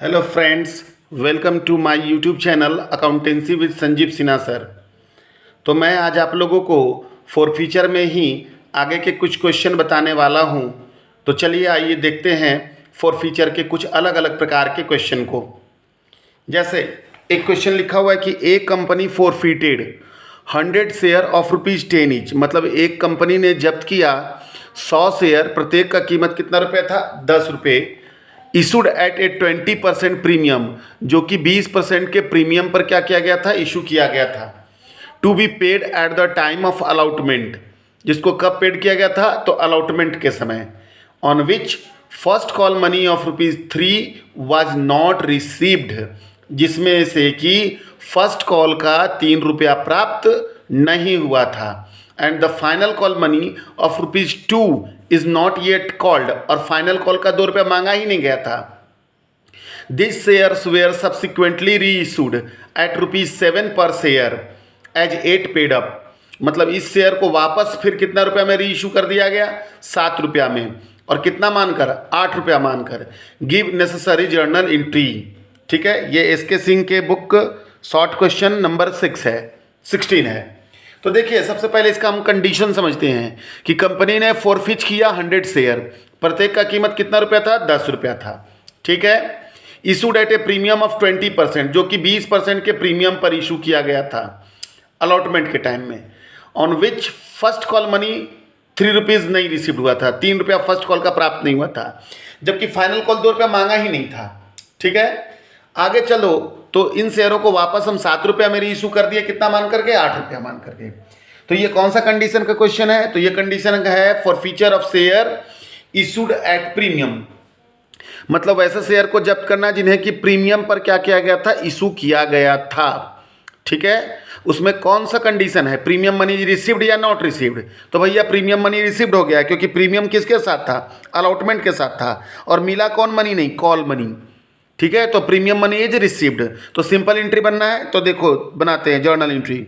Hello friends, welcome to my YouTube channel accountancy with Sanjeev Sinha sir. तो मैं आज आप लोगों को फॉर फ्यूचर में ही आगे के कुछ क्वेश्चन बताने वाला हूं। तो चलिए आइए देखते हैं फॉर फ्यूचर के कुछ अलग अलग प्रकार के क्वेश्चन को। जैसे एक क्वेश्चन लिखा हुआ है कि एक company forfeited 100 share of ₹10 each, मतलब एक कंपनी ने जब्त किया 100 शेयर, प्रत्येक का कीमत कितना रुपये था? 10 रुपये। इशूड एट ए 20% प्रीमियम, जो कि 20% के प्रीमियम पर क्या किया गया था? इशू किया गया था। To be paid at the time of allotment, जिसको कब पेड किया गया था? तो अलॉटमेंट के समय। On which first call money of ₹3 was not received, जिसमें से कि फर्स्ट कॉल का 3 रुपया प्राप्त नहीं हुआ था। And the final call money of ₹2 is not yet called, और फाइनल कॉल का 2 रुपया मांगा ही नहीं गया था। दिस शेयर्स वेयर सब्सिक्वेंटली री इशूड एट ₹7 पर शेयर एज 8 पेड अप, मतलब इस शेयर को वापस फिर कितना रुपया में री इशू कर दिया गया? 7 रुपया में। और कितना मानकर? 8 रुपया मानकर। Give necessary journal entry. ठीक है, ये एस.के. सिंह के बुक शॉर्ट क्वेश्चन नंबर 16 है। तो देखिए, सबसे पहले इसका हम कंडीशन समझते हैं कि कंपनी ने फॉरफिच किया 100 शेयर, प्रत्येक का कीमत कितना रुपया था? 10 रुपया था। ठीक है। Issued at A premium of 20%, जो कि 20% के प्रीमियम पर इशू किया गया था अलॉटमेंट के टाइम में। On which first call money ₹3 नहीं रिसीव हुआ था, 3 रुपया फर्स्ट कॉल का प्राप्त नहीं हुआ था, जबकि फाइनल कॉल 2 रुपया मांगा ही नहीं था। ठीक है। आगे चलो, तो इन शेयरों को वापस हम 7 रुपया में रीइशू कर दिए, कितना मान करके? 8 रुपया मान करके। तो ये कौन सा कंडीशन का क्वेश्चन है? तो ये कंडीशन है for feature of share issued at premium, मतलब वैसे शेयर को जब्त करना जिन्हें कि प्रीमियम पर क्या किया गया था? इशू किया गया था। ठीक है। उसमें कौन सा कंडीशन है? प्रीमियम मनी रिसीव्ड या नॉट रिसीव्ड? तो भैया प्रीमियम मनी रिसीव्ड हो गया, क्योंकि प्रीमियम किसके साथ था? अलॉटमेंट के साथ था। और मिला कौन मनी? नहीं, कॉल मनी। ठीक है, तो प्रीमियम मनी इज रिसीव्ड। तो सिंपल एंट्री बनना है, तो देखो बनाते हैं journal entry.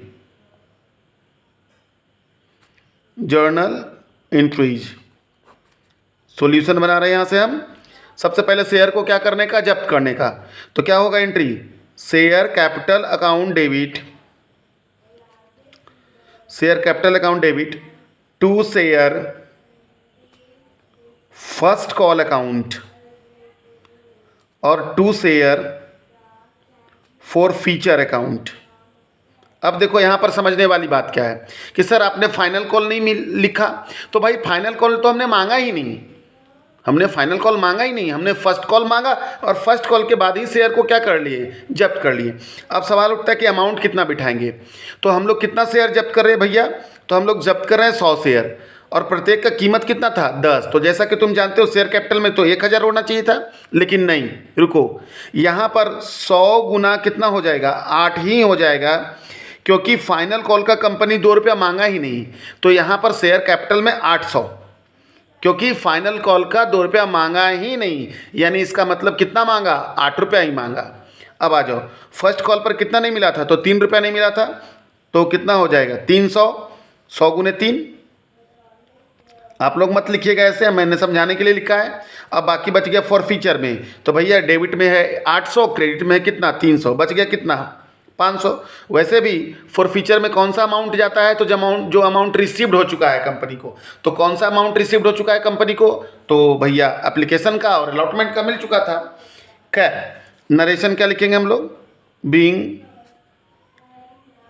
Journal entries solution बना रहे हैं। यहां से हम सबसे पहले शेयर को क्या करने का? जब्त करने का। तो क्या होगा entry? Share capital account debit, share capital account debit to share first call account और to share forfeiture account. अब देखो यहां पर समझने वाली बात क्या है कि सर आपने फाइनल कॉल नहीं लिखा। तो भाई फाइनल कॉल तो हमने मांगा ही नहीं, हमने फाइनल कॉल मांगा ही नहीं, हमने फर्स्ट कॉल मांगा और फर्स्ट कॉल के बाद ही शेयर को क्या कर लिए? जब्त कर लिए। अब सवाल उठता है कि अमाउंट कितना बिठाएंगे। तो हम लोग कितना शेयर जब्त कर रहे हैं भैया? तो हम लोग जब्त कर रहे हैं 100 शेयर, और प्रत्येक का कीमत कितना था? 10। तो जैसा कि तुम जानते हो शेयर कैपिटल में तो 1000 होना चाहिए था, लेकिन नहीं, रुको, यहाँ पर 100 गुना कितना हो जाएगा? 8 ही हो जाएगा, क्योंकि फाइनल कॉल का कंपनी 2 रुपया मांगा ही नहीं। तो यहाँ पर शेयर कैपिटल में 800, क्योंकि फाइनल कॉल का 2 रुपया मांगा ही नहीं, यानी इसका मतलब कितना मांगा? 8 रुपया ही मांगा। अब आ जाओ, फर्स्ट कॉल पर कितना नहीं मिला था? तो 3 रुपया नहीं मिला था, तो कितना हो जाएगा? 300, 100 गुने 3। आप लोग मत लिखिएगा ऐसे, मैंने समझाने के लिए लिखा है। अब बाकी बच गया फॉर फीचर में। तो भैया डेबिट में है 800, क्रेडिट में है कितना? 300, बच गया कितना? 500। वैसे भी फॉर फीचर में कौन सा अमाउंट जाता है? तो जो अमाउंट रिसीव्ड हो चुका है कंपनी को। तो कौन सा अमाउंट रिसीव्ड हो चुका है कंपनी को? तो भैया एप्लीकेशन का और अलॉटमेंट का मिल चुका था। खैर, नरेशन क्या लिखेंगे हम लोग? बीइंग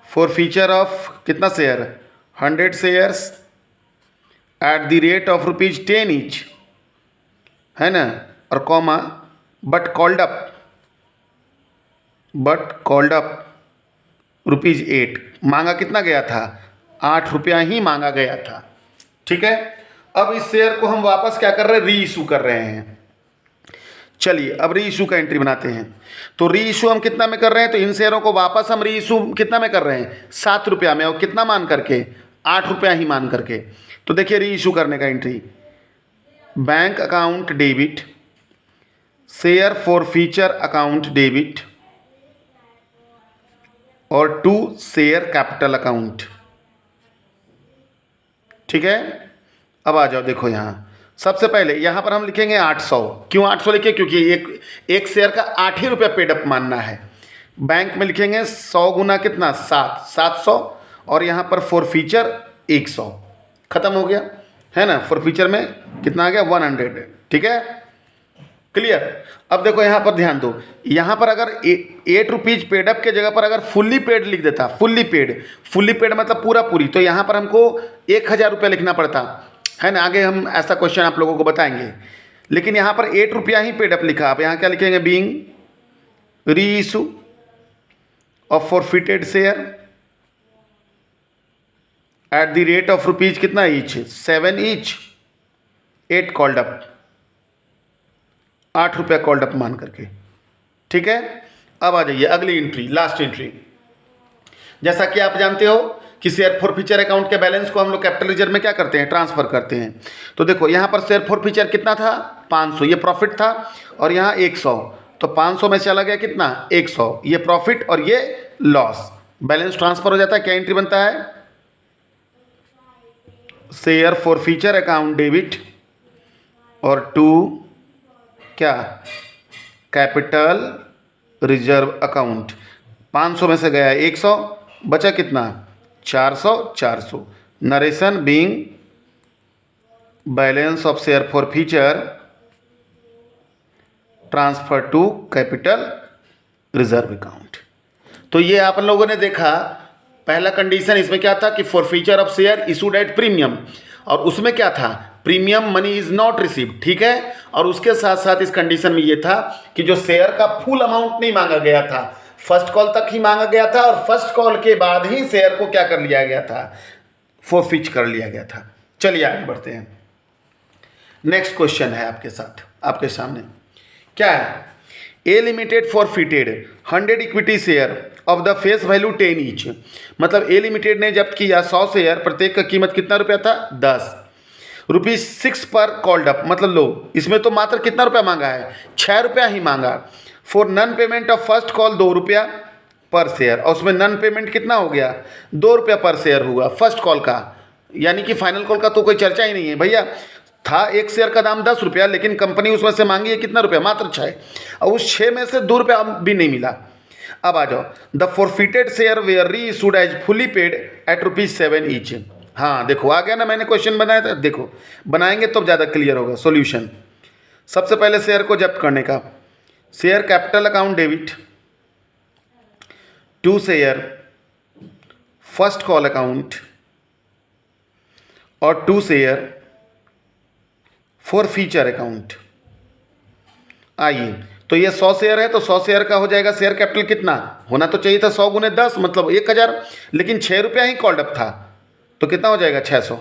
फॉर फीचर ऑफ कितना share? 100 shares at the rate of ₹10 each, है ना, और कॉमा, बट कॉल्ड अप ₹8। मांगा कितना गया था? 8 रुपया ही मांगा गया था। ठीक है। अब इस शेयर को हम वापस क्या कर रहे हैं? री इशू कर रहे हैं। चलिए अब री इशू का एंट्री बनाते हैं। तो री इशू हम कितना में कर रहे हैं? तो इन शेयरों को वापस हम री इशू कितना में कर रहे हैं? 7 रुपया में, और कितना मान करके? 8 रुपया ही मान करके। तो देखिए री इशू करने का entry, bank account debit, share forfeiture account debit और टू शेयर कैपिटल अकाउंट। ठीक है। अब आ जाओ, देखो यहाँ सबसे पहले यहाँ पर हम लिखेंगे 800। क्यों 800 लिखे? क्योंकि एक शेयर का 8 ही रुपया पेड अप मानना है। बैंक में लिखेंगे 100 गुना कितना 700 और यहाँ पर फॉर फीचर 100। खत्म हो गया है ना। फॉर फीचर में कितना आ गया 100। ठीक है, क्लियर। अब देखो यहाँ पर ध्यान दो, यहाँ पर अगर 8 रुपीज पेड अप के जगह पर अगर फुल्ली पेड लिख देता, फुल्ली पेड मतलब पूरा पूरी, तो यहाँ पर हमको 1000 रुपया लिखना पड़ता है ना। आगे हम ऐसा क्वेश्चन आप लोगों को बताएंगे, लेकिन यहाँ पर 8 रुपया ही पेड अप लिखा। आप यहाँ क्या लिखेंगे? Being reissue of forfeited share at the rate of rupees कितना ईच 7 ईच 8 कॉल्ड अप, 8 रुपया कॉल्ड अप मान करके। ठीक है, अब आ जाइए अगली एंट्री, लास्ट एंट्री। जैसा कि आप जानते हो कि शेयर फॉर फीचर अकाउंट के बैलेंस को हम लोग कैपिटल रिजर्व में क्या करते हैं? ट्रांसफर करते हैं। तो देखो यहाँ पर शेयर फॉर फीचर कितना था? 500, ये प्रॉफिट था, और यहाँ 100, तो 500 में चला गया कितना? 100, ये प्रॉफिट और ये लॉस। बैलेंस ट्रांसफर हो जाता है। क्या एंट्री बनता है? Share forfeiture account debit और टू क्या? Capital reserve account. 500 में से गया 100, बचा कितना? 400। Narration being balance of share forfeiture transfer to capital reserve account. तो ये आप लोगों ने देखा, पहला कंडीशन इसमें क्या था कि for feature of share issued at premium, और उसमें क्या था? Premium money is not received. ठीक है, और उसके साथ साथ इस कंडीशन में ये था कि जो शेयर का फुल अमाउंट नहीं मांगा गया था, फर्स्ट कॉल तक ही मांगा गया था, और फर्स्ट कॉल के बाद ही शेयर को क्या कर लिया गया था? फॉरफिच कर लिया गया था। चलिए आगे बढ़ते हैं। नेक्स्ट क्वेश्चन है आपके साथ, आपके सामने क्या है? A limited forfeited 100 equity share of the face value 10 each. मतलब ए लिमिटेड ने जब्त किया 100 शेयर, प्रत्येक का कीमत कितना रुपया था? 10 रुपीज 6 पर कॉल्ड अप। मतलब लो, इसमें तो मात्र कितना रुपया मांगा है? 6 रुपया ही मांगा। For non payment of first call 2 रुपया पर शेयर, और उसमें नन पेमेंट कितना हो गया? 2 रुपया पर शेयर हुआ फर्स्ट कॉल का, यानी कि फाइनल कॉल का तो कोई चर्चा ही नहीं है भैया। था एक शेयर का दाम 10 रुपया, लेकिन कंपनी उसमें से मांगी है कितना रुपया? मात्र 6, और उस 6 में से 2 रुपया भी नहीं मिला। अब आ जाओ, the forfeited share were reissued as fully paid at ₹7 each. हाँ देखो, आ गया ना, मैंने क्वेश्चन बनाया था। देखो बनाएंगे तो ज़्यादा क्लियर होगा सॉल्यूशन। सबसे पहले शेयर को जब्त करने का, share capital account debit to share first call account और to share forfeiture account. आइए, तो ये 100 शेयर है, तो 100 शेयर का हो जाएगा शेयर कैपिटल कितना होना तो चाहिए था? 100 गुने 10 मतलब 1000, लेकिन 6 रुपया ही कॉल्ड अप था, तो कितना हो जाएगा? 600।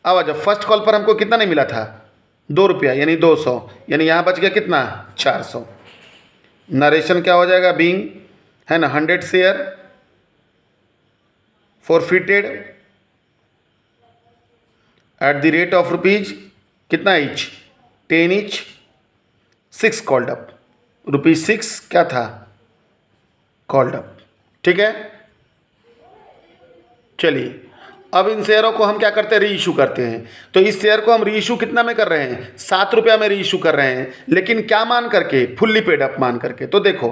अब जब फर्स्ट कॉल पर हमको कितना नहीं मिला था? 2 रुपया, यानी 200, यानी यहाँ बच गया कितना? 400। नरेशन क्या हो जाएगा? बीइंग है ना 100 share forfeited eight the rate of rupees कितना ईच? 10 each 6 called up. ₹6 क्या था? Called up. ठीक है, चलिए अब इन शेयरों को हम क्या करते हैं? री इशू करते हैं। तो इस शेयर को हम री इशू कितना में कर रहे हैं? 7 रुपया में री इशू कर रहे हैं, लेकिन क्या मान करके? फुल्ली पेड अप मान करके। तो देखो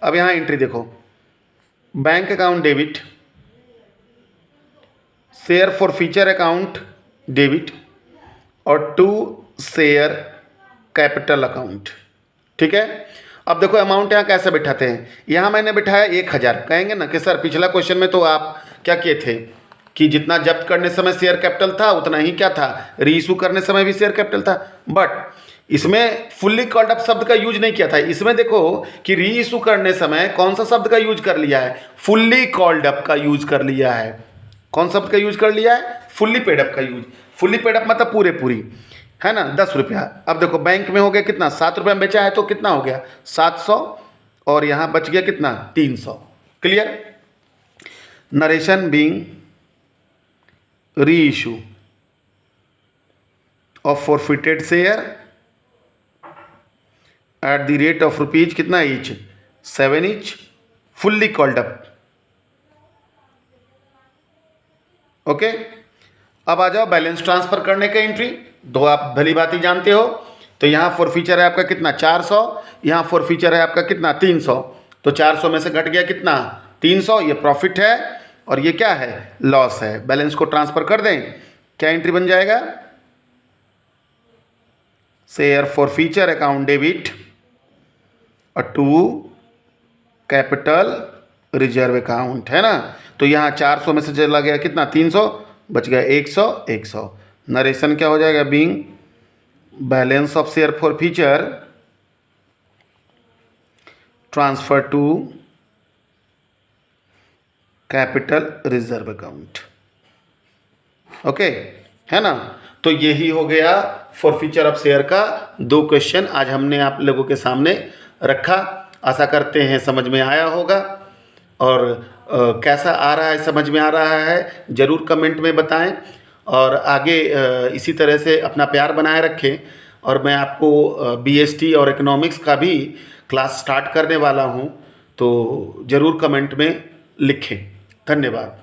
अब यहाँ एंट्री देखो, bank account debit, share forfeiture account debit और टू शेयर कैपिटल अकाउंट। ठीक है, अब देखो अमाउंट यहाँ कैसे बिठाते हैं? यहाँ मैंने बिठाया 1000। कहेंगे ना कि सर पिछला क्वेश्चन में तो आप क्या किए थे कि जितना जब्त करने समय शेयर कैपिटल था उतना ही क्या था? री इशू करने समय भी शेयर कैपिटल था। बट इसमें फुल्ली कॉल्ड अप शब्द का यूज नहीं किया था। इसमें देखो कि री इशू करने समय कौन सा शब्द का यूज कर लिया है? फुल्ली कॉल्ड अप का यूज कर लिया है। कौन शब्द का यूज कर लिया है? फुल्ली पेड अप का यूज। फुल्ली पेड अप मतलब पूरे पूरी, है ना, 10 रुपया। अब देखो बैंक में हो गया कितना? 7 रुपया में बेचा है, तो कितना हो गया? 700, और यहाँ बच गया कितना? 300। Clear. Narration being reissue of forfeited share at the rate of rupees कितना each? 7 each fully called up. Okay, अब आ जाओ बैलेंस ट्रांसफर करने का एंट्री। तो आप भली बात ही जानते हो। तो यहाँ फॉरफीचर है आपका कितना 400, यहाँ फॉरफीचर है आपका कितना 300। तो 400 में से घट गया कितना 300, ये प्रॉफिट है और ये क्या है लॉस है। बैलेंस को ट्रांसफर कर दें, क्या एंट्री बन जाएगा share forfeiture account debit to capital reserve account, है ना। तो यहाँ 400 में से चला गया कितना 300, बच गया 100। नरेशन क्या हो जाएगा being balance of share forfeiture transfer to capital reserve account. Okay, है ना। तो यही हो गया फॉरफीचर ऑफ शेयर का 2 क्वेश्चन आज हमने आप लोगों के सामने रखा। आशा करते हैं समझ में आया होगा, और कैसा आ रहा है, समझ में आ रहा है ज़रूर कमेंट में बताएं, और आगे इसी तरह से अपना प्यार बनाए रखें। और मैं आपको बीएसटी और इकोनॉमिक्स का भी क्लास स्टार्ट करने वाला हूं, तो ज़रूर कमेंट में लिखें। धन्यवाद।